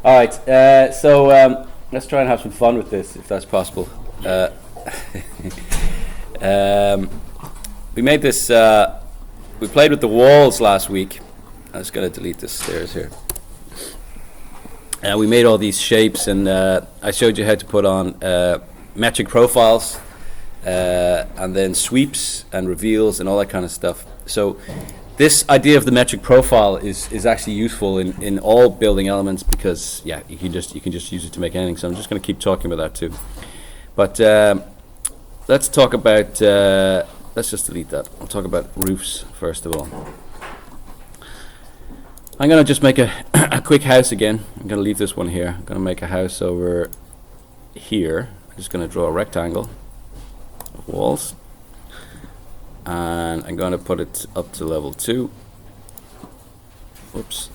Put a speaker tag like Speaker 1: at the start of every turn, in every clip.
Speaker 1: All right, so let's try and have some fun with this, if that's possible. We made this, we played with the walls last week. I was going to delete the stairs here. We made all these shapes, and I showed you how to put on metric profiles, and then sweeps and reveals and all that kind of stuff. So this idea of the metric profile is actually useful in all building elements, because yeah, you can just use it to make anything. So I'm just going to keep talking about that too. But let's talk about let's just delete that. I'll talk about roofs first of all. I'm going to just make a quick house again. I'm going to leave this one here. I'm going to make a house over here. I'm just going to draw a rectangle of walls, and I'm going to put it up to level 2. Whoops.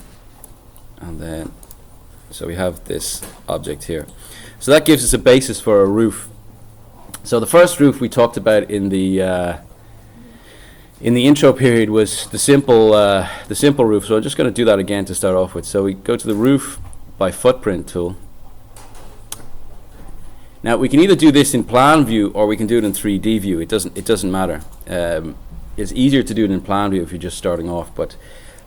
Speaker 1: And then, so we have this object here. So that gives us a basis for a roof. So the first roof we talked about in the intro period was the simple roof. So I'm just going to do that again to start off with. So we go to the roof by footprint tool. Now we can either do this in plan view or we can do it in 3D view. It doesn't matter. It's easier to do it in plan view if you're just starting off, but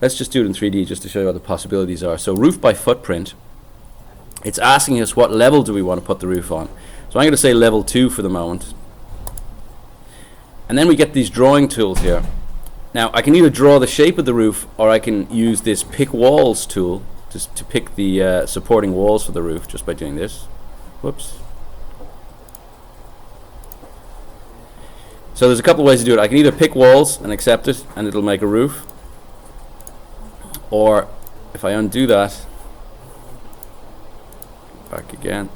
Speaker 1: let's just do it in 3D just to show you what the possibilities are. So roof by footprint, it's asking us what level do we want to put the roof on. So I'm going to say level 2 for the moment. And then we get these drawing tools here. Now I can either draw the shape of the roof, or I can use this pick walls tool just to pick the supporting walls for the roof just by doing this. Whoops. So there's a couple of ways to do it. I can either pick walls and accept it and it'll make a roof, or if I undo that, back again,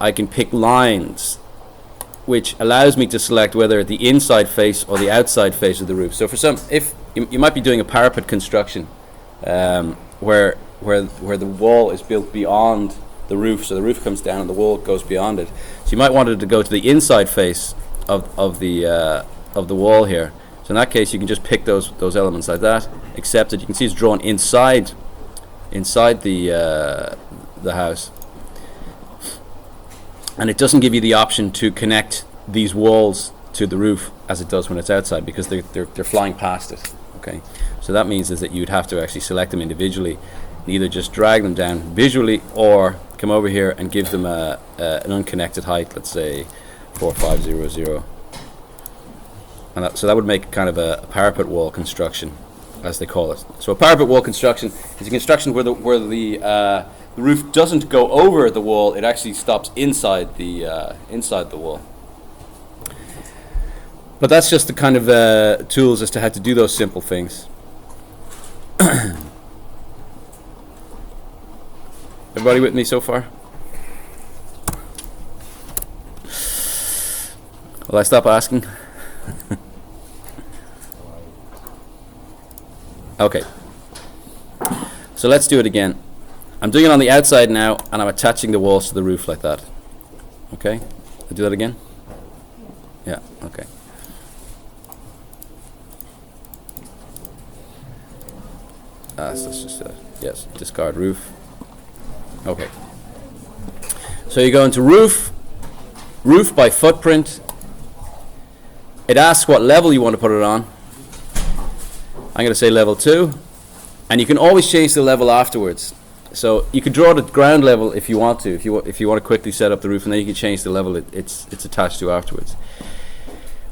Speaker 1: I can pick lines, which allows me to select whether the inside face or the outside face of the roof. So for some, if you might be doing a parapet construction where the wall is built beyond the roof, so the roof comes down and the wall goes beyond it. So you might want it to go to the inside face of the wall here. So in that case, you can just pick those elements like that, accept it. You can see it's drawn inside the house, and it doesn't give you the option to connect these walls to the roof as it does when it's outside, because they're flying past it. Okay, so that means is that you'd have to actually select them individually, and either just drag them down visually or come over here and give them an unconnected height, let's say 4500, and so that would make kind of a parapet wall construction, as they call it. So a parapet wall construction is a construction where the roof doesn't go over the wall; it actually stops inside the wall. But that's just the kind of tools as to how to do those simple things. Everybody with me so far? Will I stop asking? Okay. So let's do it again. I'm doing it on the outside now, and I'm attaching the walls to the roof like that. Okay? I'll do that again? Yeah, okay. So let's just, yes, discard roof. Okay. So you go into roof by footprint. It asks what level you want to put it on. I'm going to say level 2, and you can always change the level afterwards. So you could draw the ground level if you want to, if you want to quickly set up the roof, and then you can change the level it's attached to afterwards.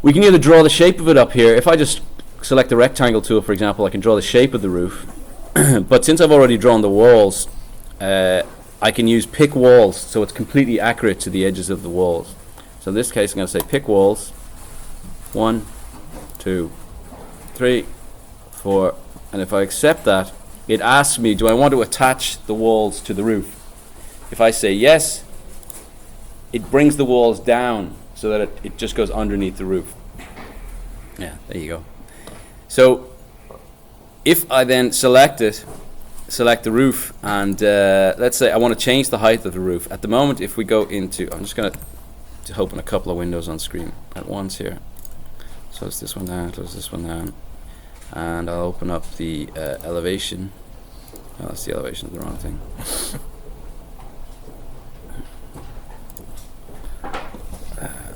Speaker 1: We can either draw the shape of it up here. If I just select the rectangle tool, for example, I can draw the shape of the roof. But since I've already drawn the walls, I can use pick walls, so it's completely accurate to the edges of the walls. So in this case, I'm going to say pick walls. 1, 2, 3, 4, and if I accept that, it asks me, do I want to attach the walls to the roof? If I say yes, it brings the walls down so that it just goes underneath the roof. Yeah, there you go. So if I then select the roof, and let's say I want to change the height of the roof. At the moment, if we go into, I'm just going to open a couple of windows on screen at once here. Close this one down, close this one down, and I'll open up the elevation Oh, that's the elevation of the wrong thing.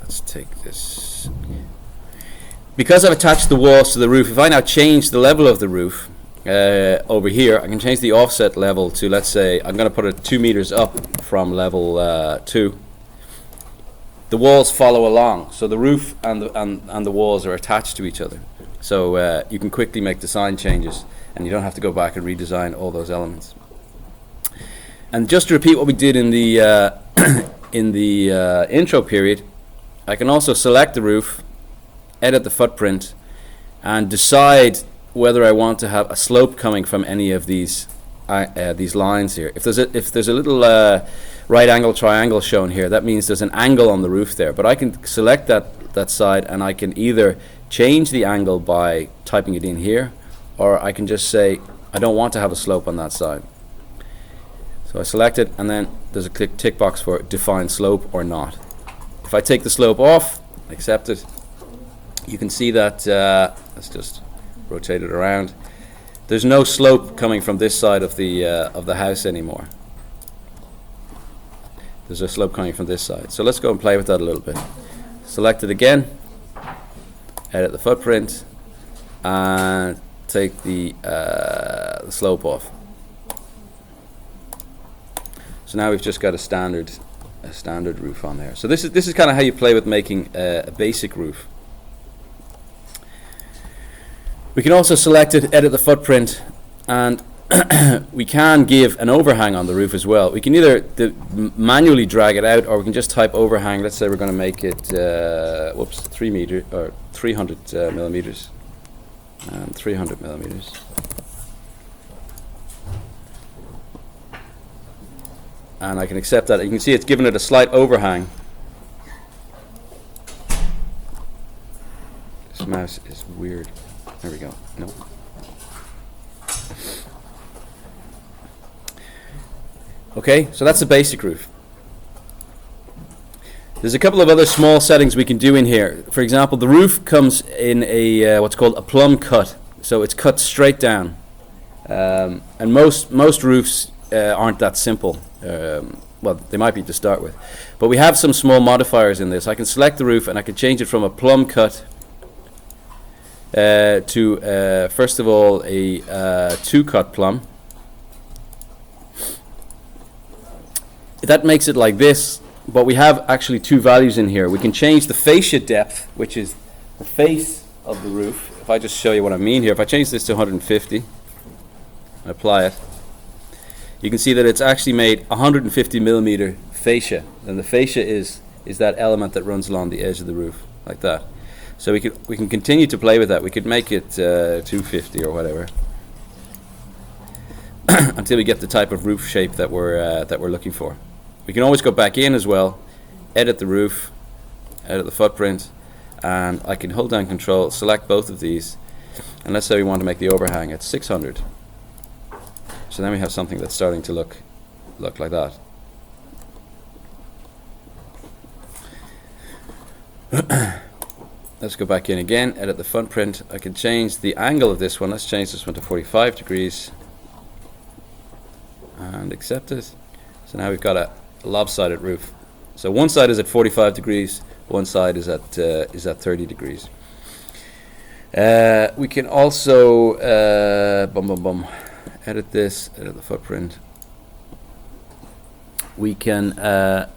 Speaker 1: Let's take this. Because I've attached the walls to the roof, if I now change the level of the roof over here, I can change the offset level to, let's say, I'm going to put it 2 meters up from level 2. The walls follow along, so the roof and the walls are attached to each other. So you can quickly make design changes, and you don't have to go back and redesign all those elements. And just to repeat what we did in the intro period, I can also select the roof, edit the footprint, and decide whether I want to have a slope coming from any of these lines here. If there's a little right angle triangle shown here, that means there's an angle on the roof there. But I can select that side, and I can either change the angle by typing it in here, or I can just say I don't want to have a slope on that side. So I select it, and then there's a tick box for define slope or not. If I take the slope off, accept it, you can see that, let's just rotate it around, there's no slope coming from this side of the house anymore. There's a slope coming from this side. So let's go and play with that a little bit. Select it again, edit the footprint, and take the slope off. So now we've just got a standard roof on there. So this is kind of how you play with making a basic roof. We can also select it, edit the footprint, and we can give an overhang on the roof as well. We can either manually drag it out, or we can just type overhang. Let's say we're going to make it 3 meter or 300 millimeters, and 300 millimeters. And I can accept that. You can see it's given it a slight overhang. This mouse is weird. There we go. No. Okay, so that's the basic roof. There's a couple of other small settings we can do in here. For example, the roof comes in a what's called a plum cut. So it's cut straight down. And most roofs aren't that simple. Well, they might be to start with. But we have some small modifiers in this. I can select the roof, and I can change it from a plum cut to, first of all, a 2-cut plum. That makes it like this, but we have actually 2 values in here. We can change the fascia depth, which is the face of the roof. If I just show you what I mean here, if I change this to 150 and apply it, you can see that it's actually made 150 millimeter fascia, and the fascia is that element that runs along the edge of the roof, like that. So we can continue to play with that. We could make it 250 or whatever until we get the type of roof shape that we're looking for. We can always go back in as well, edit the roof, edit the footprint, and I can hold down Control, select both of these, and let's say we want to make the overhang at 600. So then we have something that's starting to look like that. Let's go back in again, edit the footprint. I can change the angle of this one. Let's change this one to 45 degrees and accept it. So now we've got a lopsided roof. So one side is at 45 degrees, one side is at 30 degrees. We can also edit this, edit the footprint. We can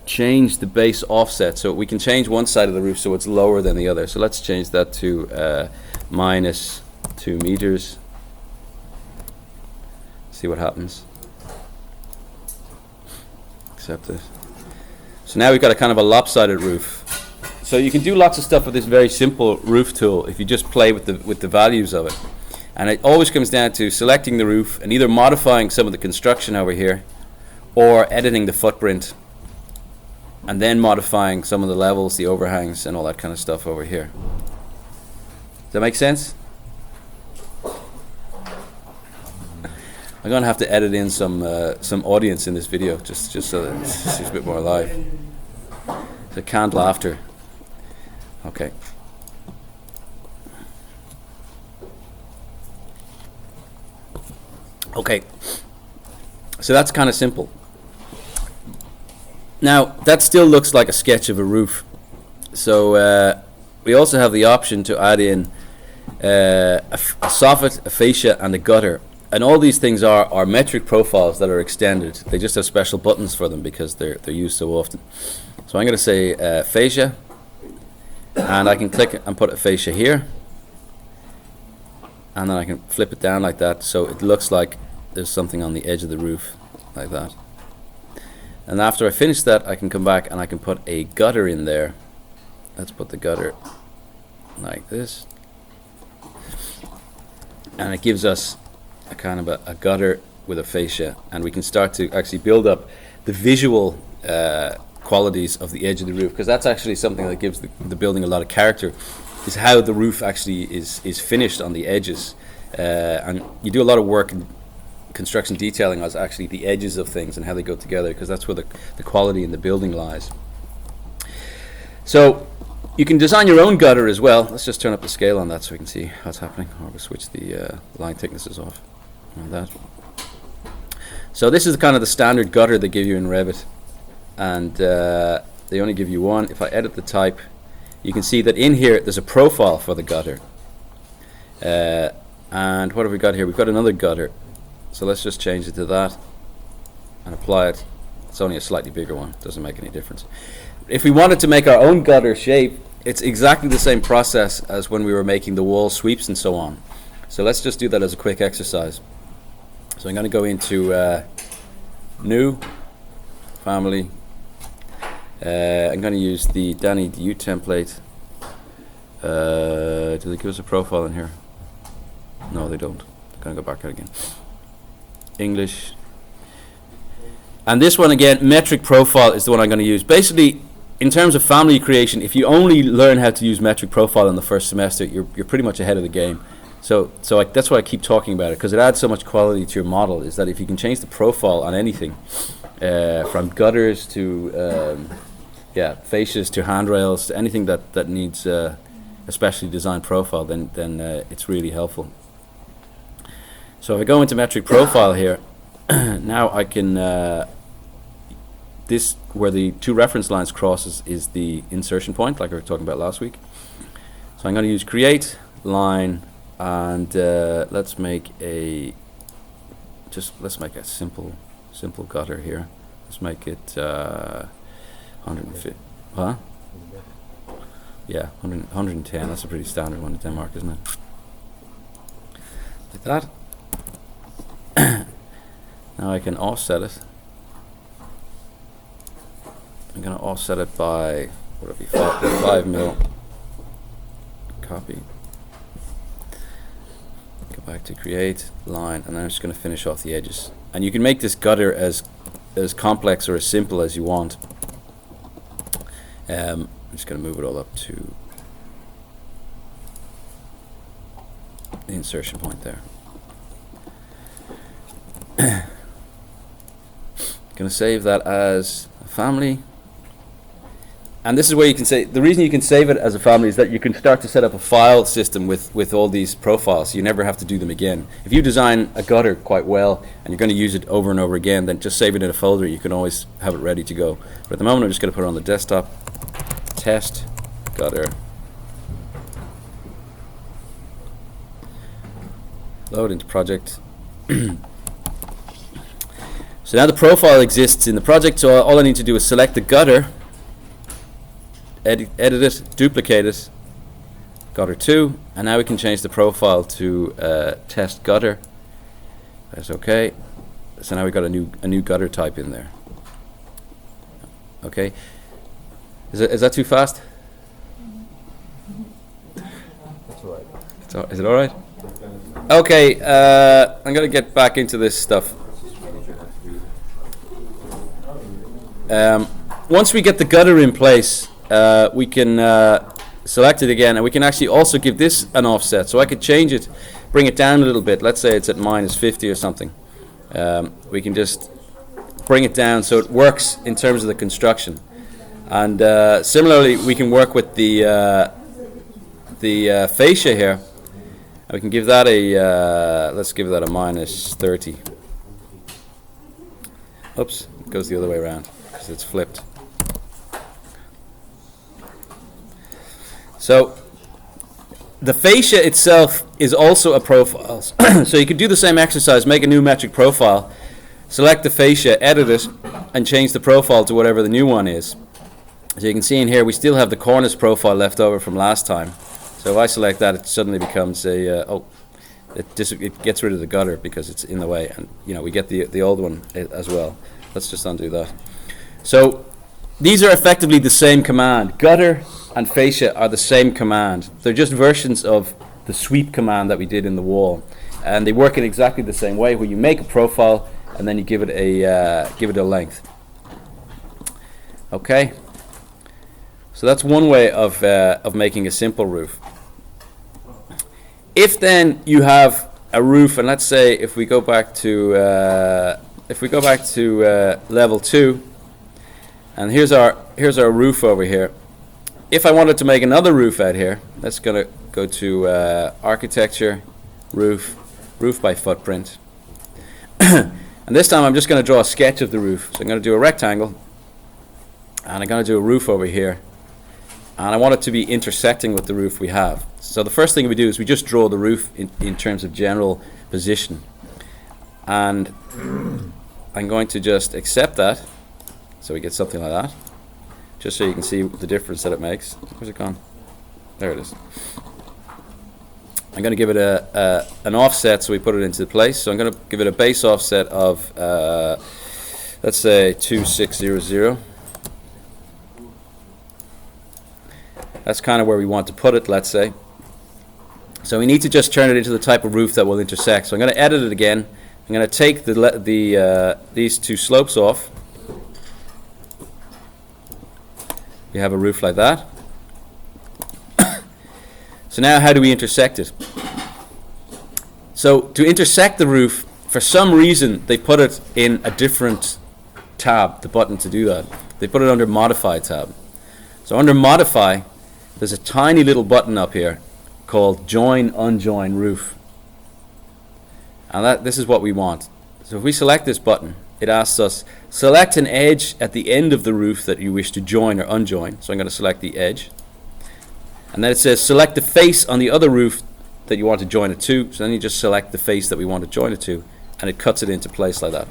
Speaker 1: change the base offset, so we can change one side of the roof so it's lower than the other. So let's change that to minus 2 meters. See what happens. Accept it. So now we've got a kind of a lopsided roof. So you can do lots of stuff with this very simple roof tool if you just play with the values of it. And it always comes down to selecting the roof and either modifying some of the construction over here or editing the footprint and then modifying some of the levels, the overhangs and all that kind of stuff over here. Does that make sense? I'm going to have to edit in some audience in this video just so that it's a bit more alive. So canned laughter. Okay. Okay, so that's kind of simple. Now, that still looks like a sketch of a roof. So we also have the option to add in a soffit, a fascia, and a gutter. And all these things are metric profiles that are extended. They just have special buttons for them because they're used so often. So I'm going to say fascia, and I can click and put a fascia here. And then I can flip it down like that, so it looks like there's something on the edge of the roof, like that. And after I finish that, I can come back and I can put a gutter in there. Let's put the gutter like this. And it gives us a kind of a gutter with a fascia, and we can start to actually build up the visual qualities of the edge of the roof, because that's actually something that gives the building a lot of character, is how the roof actually is finished on the edges. And you do a lot of work in construction detailing as actually the edges of things and how they go together, because that's where the quality in the building lies. So you can design your own gutter as well. Let's just turn up the scale on that so we can see what's happening. Or we'll switch the line thicknesses off on that. So this is kind of the standard gutter they give you in Revit, and they only give you one. If I edit the type, you can see that in here there's a profile for the gutter. And what have we got here? We've got another gutter. So let's just change it to that and apply it. It's only a slightly bigger one. Doesn't make any difference. If we wanted to make our own gutter shape, it's exactly the same process as when we were making the wall sweeps and so on. So let's just do that as a quick exercise. So I'm going to go into New, Family. I'm going to use the Danny DU template. Do they give us a profile in here? No, they don't. I'm going to go back out again. English. And this one again, metric profile, is the one I'm going to use. Basically, in terms of family creation, if you only learn how to use metric profile in the first semester, you're pretty much ahead of the game. So that's why I keep talking about it, because it adds so much quality to your model, is that if you can change the profile on anything, from gutters to fascias to handrails, to anything that needs a specially designed profile, then it's really helpful. So if I go into metric profile here, now I can, this where the two reference lines crosses is the insertion point, like we were talking about last week. So I'm going to use create line, and let's make a simple gutter here. Let's make it 150. Huh? Yeah, 110. That's a pretty standard one in Denmark, isn't it? Like that. Now I can offset it. I'm going to offset it by, what would it be, 5 mil. Copy. Go back to create, line, and then I'm just going to finish off the edges. And you can make this gutter as complex or as simple as you want. I'm just going to move it all up to the insertion point there. Going to save that as a family, and this is where you can say, the reason you can save it as a family is that you can start to set up a file system with all these profiles, so you never have to do them again. If you design a gutter quite well and you're going to use it over and over again, then just save it in a folder. You can always have it ready to go. But at the moment I'm just going to put it on the desktop. Test gutter, load into project. So now the profile exists in the project, so all I need to do is select the gutter, edit it, duplicate it, gutter 2, and now we can change the profile to test gutter. That's okay. So now we've got a new gutter type in there. Okay. Is that too fast?
Speaker 2: That's all right.
Speaker 1: Is it all right? Okay. I'm gonna get back into this stuff. Once we get the gutter in place, we can select it again, and we can actually also give this an offset. So I could change it, bring it down a little bit. Let's say it's at -50 or something. We can just bring it down so it works in terms of the construction. And similarly, we can work with the fascia here. And we can give that a, let's give that a minus 30. Oops, it goes the other way around because it's flipped. So the fascia itself is also a profile. So you could do the same exercise, make a new metric profile, select the fascia, edit it, and change the profile to whatever the new one is. So you can see in here we still have the cornice profile left over from last time. So if I select that, it suddenly becomes a, it gets rid of the gutter because it's in the way, and you know we get the old one as well. Let's just undo that. So these are effectively the same command. Gutter and fascia are the same command. They're just versions of the sweep command that we did in the wall, and they work in exactly the same way, where you make a profile and then you give it a length. Okay. So that's one way of making a simple roof. If then you have a roof, and let's say if we go back to level 2, and here's our roof over here. If I wanted to make another roof out here, let's go to architecture, roof by footprint, and this time I'm just going to draw a sketch of the roof. So I'm going to do a rectangle, and I'm going to do a roof over here. And I want it to be intersecting with the roof we have. So the first thing we do is we just draw the roof in terms of general position. And I'm going to just accept that. So we get something like that. Just so you can see the difference that it makes. Where's it gone? There it is. I'm going to give it an offset so we put it into place. So I'm going to give it a base offset of, let's say, 2600. That's kind of where we want to put it, let's say. So we need to just turn it into the type of roof that will intersect. So I'm going to edit it again. I'm going to take these two slopes off. You have a roof like that. So now how do we intersect it? So to intersect the roof, for some reason they put it in a different tab, the button to do that. They put it under Modify tab. So under Modify, there's a tiny little button up here called Join Unjoin Roof. And this is what we want. So if we select this button, it asks us, select an edge at the end of the roof that you wish to join or unjoin. So I'm going to select the edge. And then it says, select the face on the other roof that you want to join it to. So then you just select the face that we want to join it to, and it cuts it into place like that.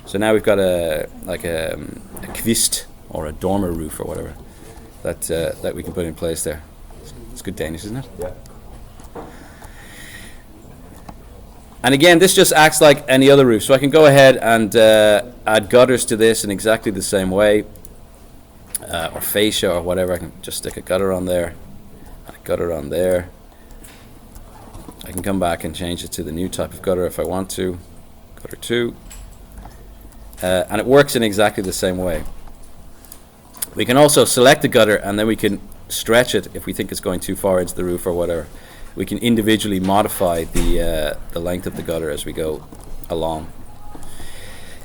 Speaker 1: So now we've got a kvist or a dormer roof or whatever that we can put in place there. It's good Danish, isn't it?
Speaker 2: Yeah.
Speaker 1: And again, this just acts like any other roof. So I can go ahead and add gutters to this in exactly the same way, or fascia or whatever. I can just stick a gutter on there, and a gutter on there. I can come back and change it to the new type of gutter if I want to, gutter 2. And it works in exactly the same way. We can also select the gutter, and then we can stretch it if we think it's going too far into the roof or whatever. We can individually modify the length of the gutter as we go along.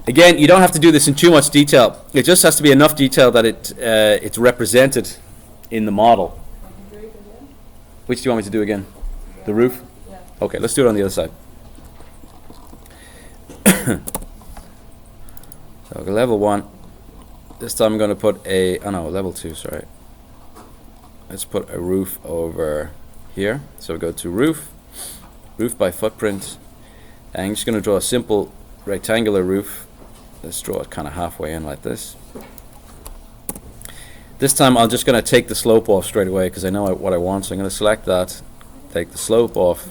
Speaker 1: Again, you don't have to do this in too much detail. It just has to be enough detail that it's represented in the model. Which do you want me to do again? The roof?
Speaker 3: Yeah.
Speaker 1: Okay, let's do it on the other side. So level 1. This time I'm going to put level 2, sorry. Let's put a roof over here. So we go to roof by footprint, and I'm just going to draw a simple rectangular roof. Let's draw it kind of halfway in like this. This time I'm just going to take the slope off straight away because I know what I want. So I'm going to select that, take the slope off,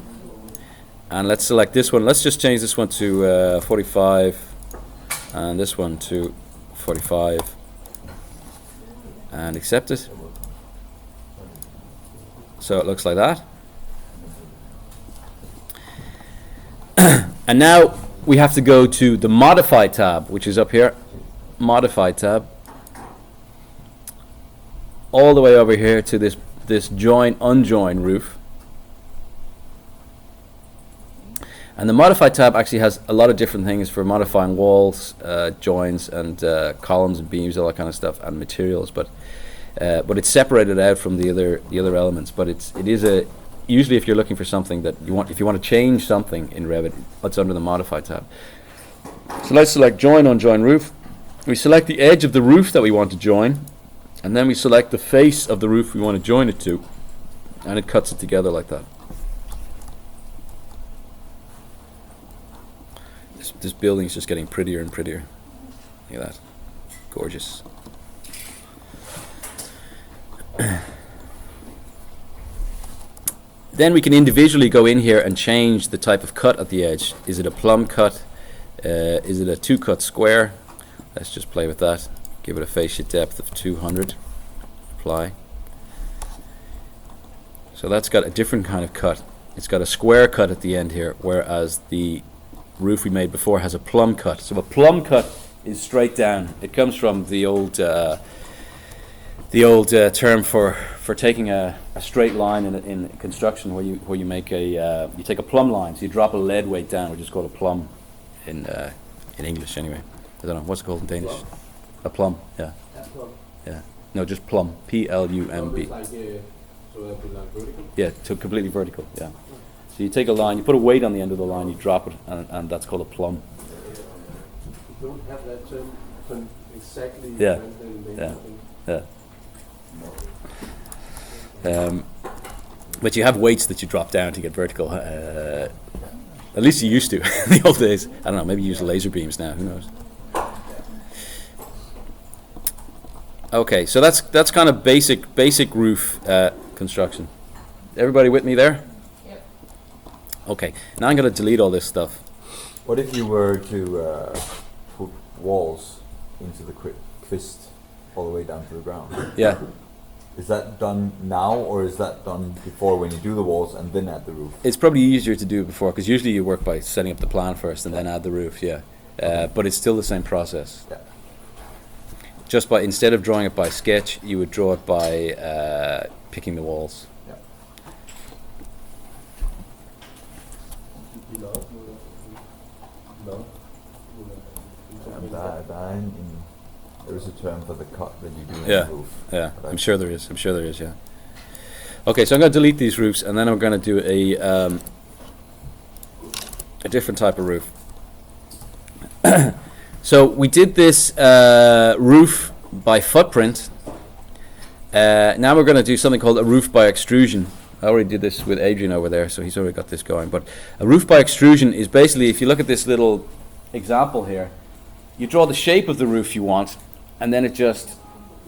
Speaker 1: and let's select this one. Let's just change this one to 45, and this one to 45, and accept it. So it looks like that. And now we have to go to the Modify tab, which is up here. Modify tab. All the way over here to this Join Unjoin Roof. And the Modify tab actually has a lot of different things for modifying walls, joins, and columns and beams, all that kind of stuff, and materials. But it's separated out from the other elements. But it is usually if you're looking for something that you want, if you want to change something in Revit, it's under the Modify tab. So let's select Join, Unjoin Roof. We select the edge of the roof that we want to join, and then we select the face of the roof we want to join it to, and it cuts it together like that. This building is just getting prettier and prettier. Look at that. Gorgeous. Then we can individually go in here and change the type of cut at the edge. Is it a plumb cut? Is it a 2-cut square? Let's just play with that. Give it a fascia depth of 200. Apply. So that's got a different kind of cut. It's got a square cut at the end here, whereas the roof we made before has a plumb cut. So a plumb cut is straight down. It comes from the old term for taking a straight line in construction, where you make a you take a plumb line, so you drop a lead weight down, which is called a plumb in English anyway. I don't know what's it called in Danish.
Speaker 3: Plumb.
Speaker 1: A plumb, yeah.
Speaker 3: Plumb.
Speaker 1: Yeah. No, just plumb. P-L-U-M-B.
Speaker 3: Like, so that'd be like vertical?
Speaker 1: Yeah, so completely vertical. Yeah. So you take a line, you put a weight on the end of the line, you drop it, and that's called a plumb.
Speaker 3: You don't have that term exactly.
Speaker 1: Yeah. Yeah. But you have weights that you drop down to get vertical. At least you used to in the old days. I don't know, maybe you use laser beams now, who knows. Okay, so that's kind of basic roof construction. Everybody with me there?
Speaker 4: Yep.
Speaker 1: Okay, now I'm going to delete all this stuff.
Speaker 2: What if you were to put walls into the twist all the way down to the ground?
Speaker 1: Yeah.
Speaker 2: Is that done now, or is that done before when you do the walls and then add the roof?
Speaker 1: It's probably easier to do it before, because usually you work by setting up the plan first and then add the roof, yeah. But it's still the same process.
Speaker 2: Yeah.
Speaker 1: Just by, instead of drawing it by sketch, you would draw it by picking the walls.
Speaker 2: Yeah. There is a term for the cut that you do in
Speaker 1: Yeah,
Speaker 2: the roof.
Speaker 1: yeah, I'm sure there is, yeah. Okay, so I'm going to delete these roofs, and then I'm going to do a different type of roof. So we did this roof by footprint. Now we're going to do something called a roof by extrusion. I already did this with Adrian over there, so he's already got this going. But a roof by extrusion is basically, if you look at this little example here, you draw the shape of the roof you want, and then it just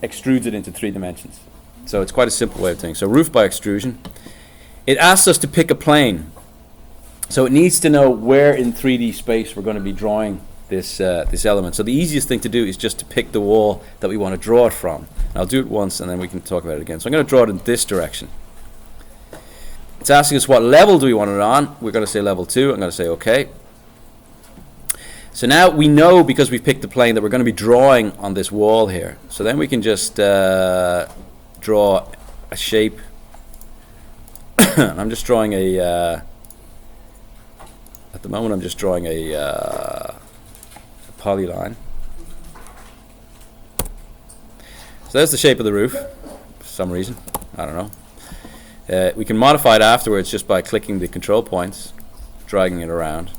Speaker 1: extrudes it into 3 dimensions. So it's quite a simple way of doing it. So roof by extrusion. It asks us to pick a plane. So it needs to know where in 3D space we're going to be drawing this element. So the easiest thing to do is just to pick the wall that we want to draw it from. And I'll do it once and then we can talk about it again. So I'm going to draw it in this direction. It's asking us what level do we want it on. We're going to say level 2. I'm going to say OK. So now we know, because we've picked the plane, that we're going to be drawing on this wall here. So then we can just draw a shape. I'm just drawing at the moment I'm just drawing a polyline. So there's the shape of the roof, for some reason, I don't know. We can modify it afterwards just by clicking the control points, dragging it around.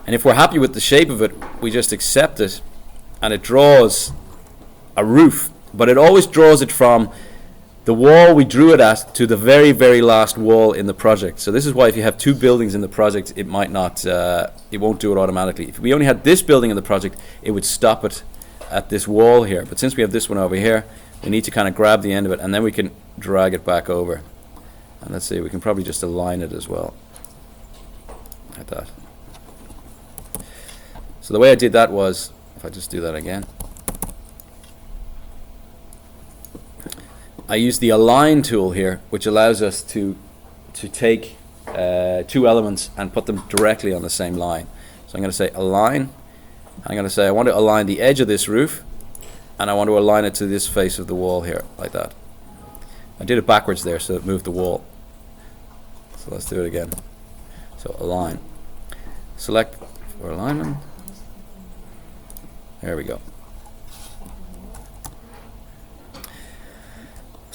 Speaker 1: And if we're happy with the shape of it, we just accept it, and it draws a roof. But it always draws it from the wall we drew it at to the very, very last wall in the project. So this is why if you have 2 buildings in the project, it might not, it won't do it automatically. If we only had this building in the project, it would stop it at this wall here. But since we have this one over here, we need to kind of grab the end of it, and then we can drag it back over. And let's see, we can probably just align it as well, like that. So the way I did that was, if I just do that again, I use the align tool here, which allows us to take 2 elements and put them directly on the same line. So I'm going to say align. I'm going to say I want to align the edge of this roof, and I want to align it to this face of the wall here, like that. I did it backwards there, so it moved the wall. So let's do it again. So align. Select for alignment. There we go.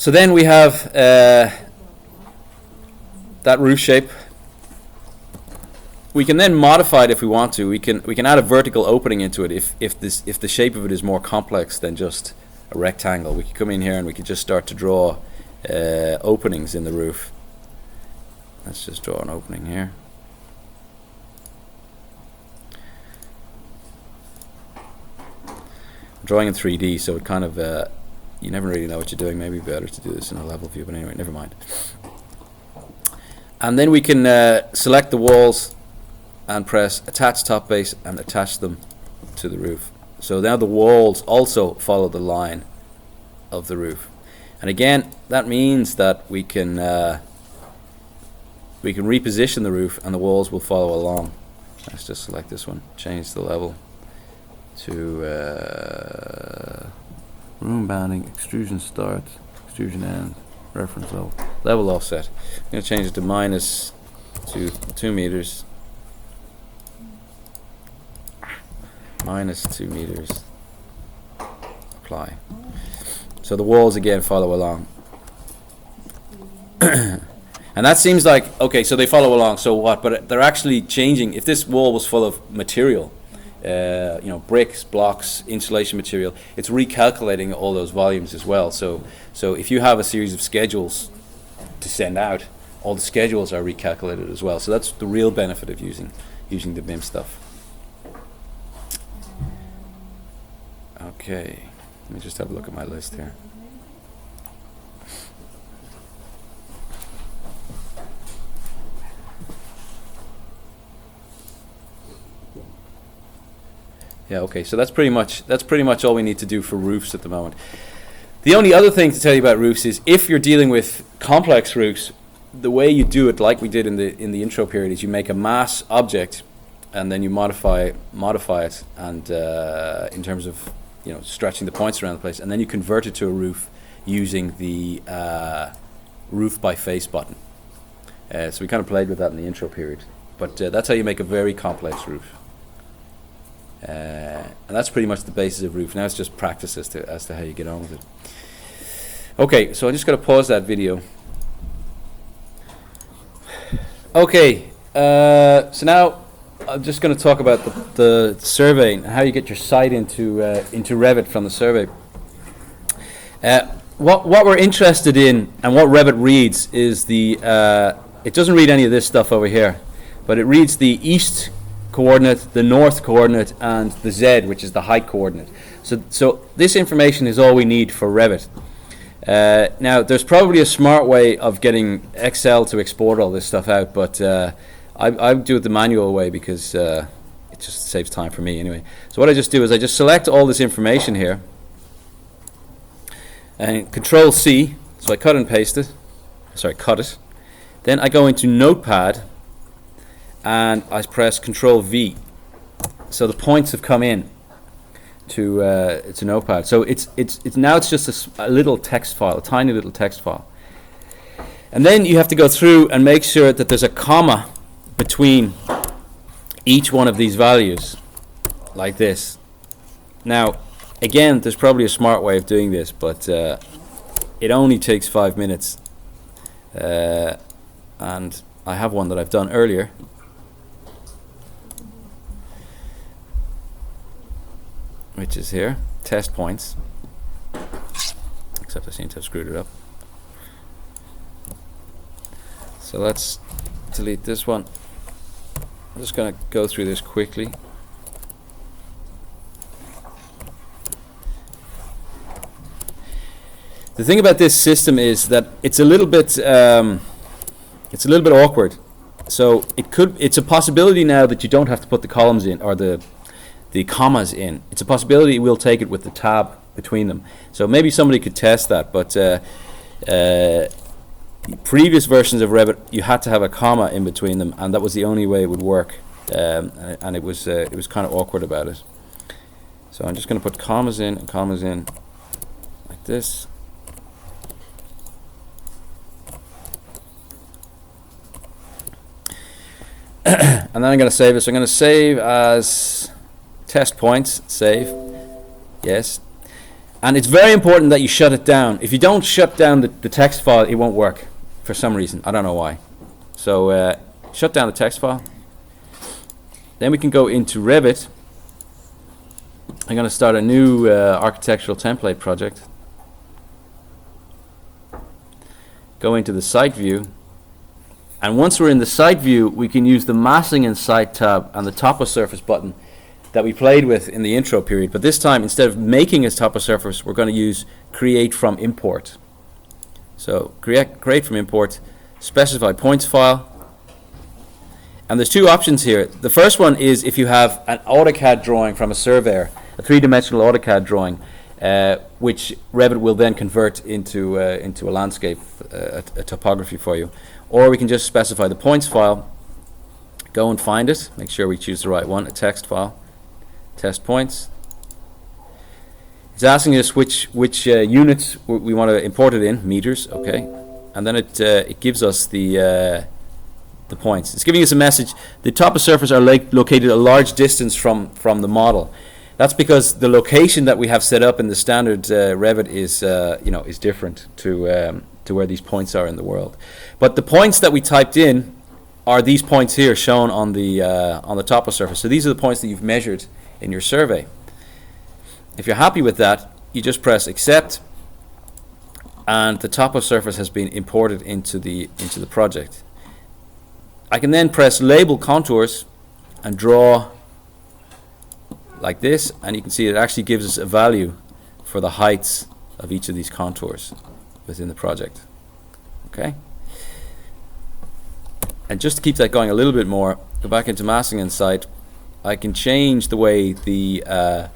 Speaker 1: So then we have that roof shape. We can then modify it if we want to. We can add a vertical opening into it if the shape of it is more complex than just a rectangle. We could come in here and we could just start to draw openings in the roof. Let's just draw an opening here. I'm drawing in 3D, so it kind of you never really know what you're doing. Maybe better to do this in a level view, but anyway, never mind. And then we can select the walls and press attach top base and attach them to the roof. So now the walls also follow the line of the roof. And again, that means that we can reposition the roof and the walls will follow along. Let's just select this one, change the level to room bounding, extrusion start, extrusion end, reference level offset. I'm going to change it to minus 2 meters. Minus 2 meters. Apply. So the walls again follow along. And that seems like, okay, so they follow along, so what? But they're actually changing. If this wall was full of material, bricks, blocks, insulation material, it's recalculating all those volumes as well. So if you have a series of schedules to send out, all the schedules are recalculated as well. So that's the real benefit of using the BIM stuff. Okay, let me just have a look at my list here. Yeah, okay, so that's pretty much all we need to do for roofs at the moment. The only other thing to tell you about roofs is if you're dealing with complex roofs, the way you do it, like we did in the intro period, is you make a mass object and then you modify it, and in terms of stretching the points around the place, and then you convert it to a roof using the roof by face button. So we kind of played with that in the intro period, but that's how you make a very complex roof. And that's pretty much the basis of roof. Now it's just practice as to how you get on with it. Okay, so I'm just going to pause that video. Okay, so now I'm just going to talk about the survey and how you get your site into Revit from the survey. What we're interested in and what Revit reads is it doesn't read any of this stuff over here, but it reads the east coordinate, the north coordinate, and the Z, which is the height coordinate. So this information is all we need for Revit. Now, there's probably a smart way of getting Excel to export all this stuff out, but I do it the manual way because it just saves time for me anyway. So what I just do is I just select all this information here and Control C, so I cut and paste it. Sorry, cut it. Then I go into Notepad and I press Control V. So the points have come in to Notepad. So it's now it's just a little text file, a tiny little text file. And then you have to go through and make sure that there's a comma between each one of these values, like this. Now, again, there's probably a smart way of doing this, but it only takes 5 minutes. And I have one that I've done earlier. Which is here, test points. Except I seem to have screwed it up. So let's delete this one. I'm just going to go through this quickly. The thing about this system is that it's a little bit awkward. So it's a possibility now that you don't have to put the columns in or the commas in. It's a possibility we'll take it with the tab between them. So maybe somebody could test that, but previous versions of Revit you had to have a comma in between them, and that was the only way it would work. And it was kind of awkward about it. So I'm just going to put commas in and commas in like this. And then I'm going to save it. So I'm going to save as test points, save, yes. And it's very important that you shut it down. If you don't shut down the text file, it won't work for some reason. I don't know why. So shut down the text file. Then we can go into Revit. I'm going to start a new architectural template project. Go into the site view. And once we're in the site view, we can use the Massing and Site tab and the Topo Surface button that we played with in the intro period. But this time, instead of making a Topo Surface, we're going to use Create from Import. So create from Import, specify points file. And there's two options here. The first one is if you have an AutoCAD drawing from a surveyor, a three-dimensional AutoCAD drawing, which Revit will then convert into a landscape, a topography for you. Or we can just specify the points file, go and find it, make sure we choose the right one, a text file, test points. It's asking us which units we want to import it in, meters, okay. And then it gives us the points. It's giving us a message. The top of surface are located a large distance from the model. That's because the location that we have set up in the standard Revit is different to where these points are in the world. But the points that we typed in are these points here shown on the top of surface. So these are the points that you've measured in your survey. If you're happy with that, you just press accept, and the top of surface has been imported into the project. I can then press label contours and draw like this, and you can see it actually gives us a value for the heights of each of these contours within the project. Okay? And just to keep that going a little bit more, go back into Massing and Site. I can change the way the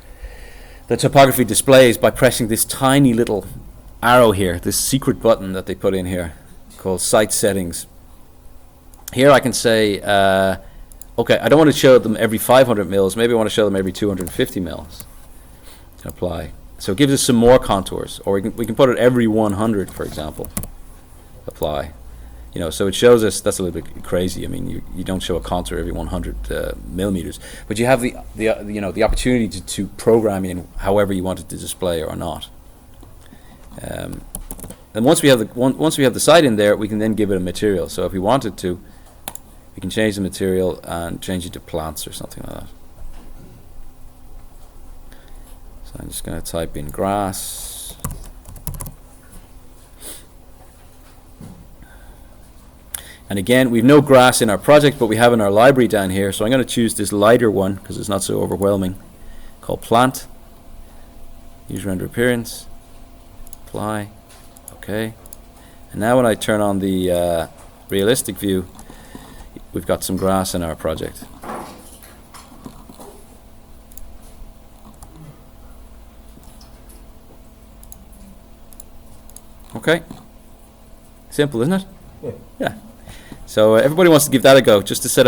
Speaker 1: topography displays by pressing this tiny little arrow here, this secret button that they put in here called Site Settings. Here I can say, okay, I don't want to show them every 500 mils, maybe I want to show them every 250 mils. Apply. So it gives us some more contours, or we can put it every 100, for example. Apply. So it shows us, that's a little bit crazy. I mean, you don't show a contour every 100 millimeters, but you have the opportunity to program in however you want it to display or not. And once we have the site in there, we can then give it a material. So if we wanted to, we can change the material and change it to plants or something like that. So I'm just going to type in grass. And again, we've no grass in our project, but we have in our library down here. So I'm going to choose this lighter one because it's not so overwhelming, called plant. Use render appearance. Apply. Okay. And now when I turn on the realistic view, we've got some grass in our project. Okay. Simple, isn't it?
Speaker 2: Yeah.
Speaker 1: Yeah. So everybody wants to give that a go, just to set up